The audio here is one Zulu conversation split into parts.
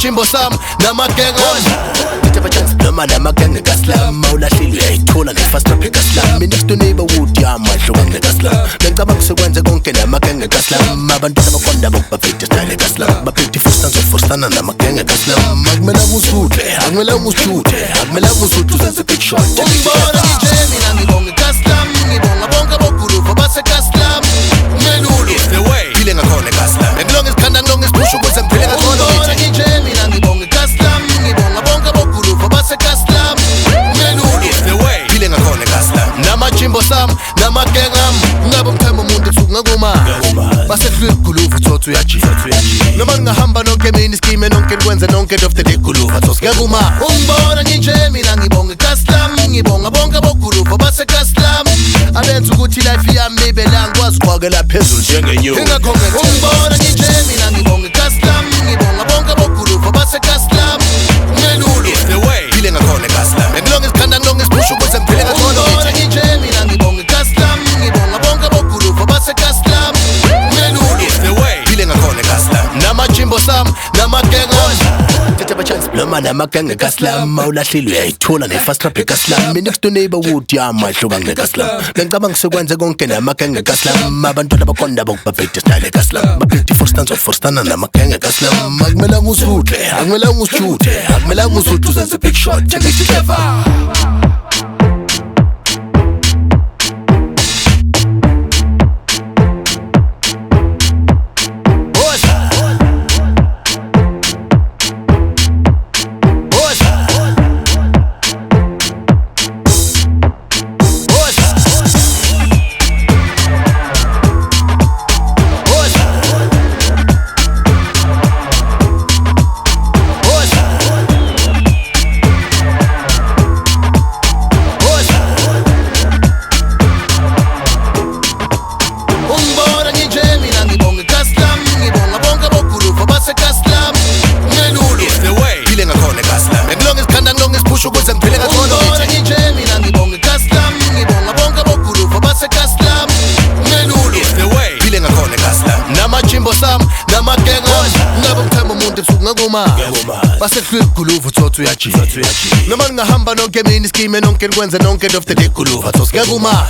namajimbo sam namagengam ngithe bachance noma namagenge kaslam awulahlile uyayithola ngefast trap kaslam mina next to neighbor wood yamadluka ngekaslam ngicabanga sekwenze konke namagenge kaslam abantu abakonda bokubaphethe style kaslam baphethe fustana namagenge kaslam akumela usuthe akumela usuthe akumela usuthe uzenze big shot ngibona nje mina ngibonga kaslam ngibonga bonke bokhuluva base kaslam menulu is the way phile ngakhona kaslam ngilonga isikhanda ngilonga isibusho ukuthi ngiphile ngakhona nje mina ngibonga kaslam ngibonga bonke bokhuluva base kaslam menulu is the way phile ngakhona kaslam namajimbo sam namagengam ngabe mthemba umuntu esuku ngakuma basehlule guluva thothu uyajika noma ngahamba nonke mina iskime nonke nikwenze nonke of the day guluva thothu ngakuma ungibona nje mina ngibonga kaslam ngibonga bonke bokhuluva base kaslam abenza ukuthi life yami ibe la ngikwazi ukwakela phezulu njengenyoni ngakho ungibona nje mina ngibonga kaslam ngibonga bonke bokhuluva base kaslam menulu is the way phile ngakhona kaslam ngilonga isikhanda ngilonga isibusho ukuthi ngiphile ngakhona nje mina ngibonga kaslam ngibonga bonke bokhuluva base kaslam menulu is the way phile ngakhona kaslam namajimbo sam namagengam ngithe bachance noma namagenge kaslam awulahlile uyayithola nefast trap kaslam mina next to neighbor wood yamadluka ngekaslam ngicabanga sekwenze konke namagenge kaslam abantu abakonda bokubaphethe style kaslam baphethe fustana namagenge kaslam akumela usuthe akumela usuthe akumela usuthe uzenze big shot ngithi clever ukuthi ngiphile ngakhona nje mina ngibonga kaslam ngibonga bonke bokhuluva base kaslam menulu is the way phile ngakhona kaslam namajimbo sam namagengam ngabe mthemba umuntu ebusuku ngakuma basehlule guluva thothu uyajika noma ngahamba nonke mina iskime nonke nikwenze nonke of the day guluva thothu ngakuma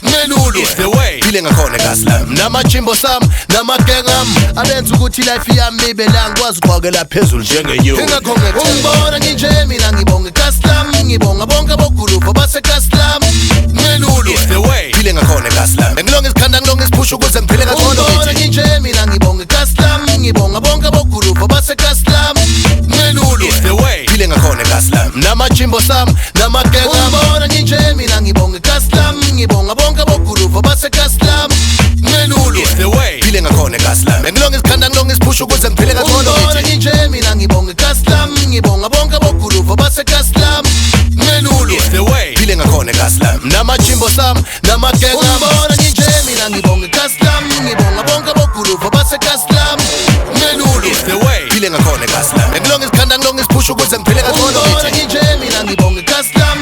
menulu is the way phile ngakhona kaslam namajimbo sam namagengam abenza ukuthi life yami ibe la ngikwazi ukwakela phezulu njengenyoni ngakho ungibona nje mina ngibonga kaslam ngibonga bonke bokhuluva base kaslam menulu is the way phile ngakhona kaslam ngilonga isikhanda ngilonga isibusho ukuthi ngiphile ngakhona nje mina ngibonga kaslam ngibonga bonke bokhuluva base kaslam menulu is the way phile ngakhona kaslam namajimbo sam namagengam ungibona nje mina ngibonga kaslam ngibonga bonke bokhuluva base kaslam menulu is the way phile ngakhona kaslam ngilonga isikhanda ngilonga isibusho ukuthi ngiphile ngakhona nje mina ngibonga kaslam ngibonga bonke bokhuluva base kaslam menulu is the way phile ngakhona kaslam namajimbo sam namagengam ungibona nje mina ngibonga kaslam ngibonga bonke bokhuluva base kaslam menulu is the way phile ngakhona kaslam ngilonga isikhanda ngilonga isibusho ukuthi ngiphile ngakhona nje mina ngibonga kaslam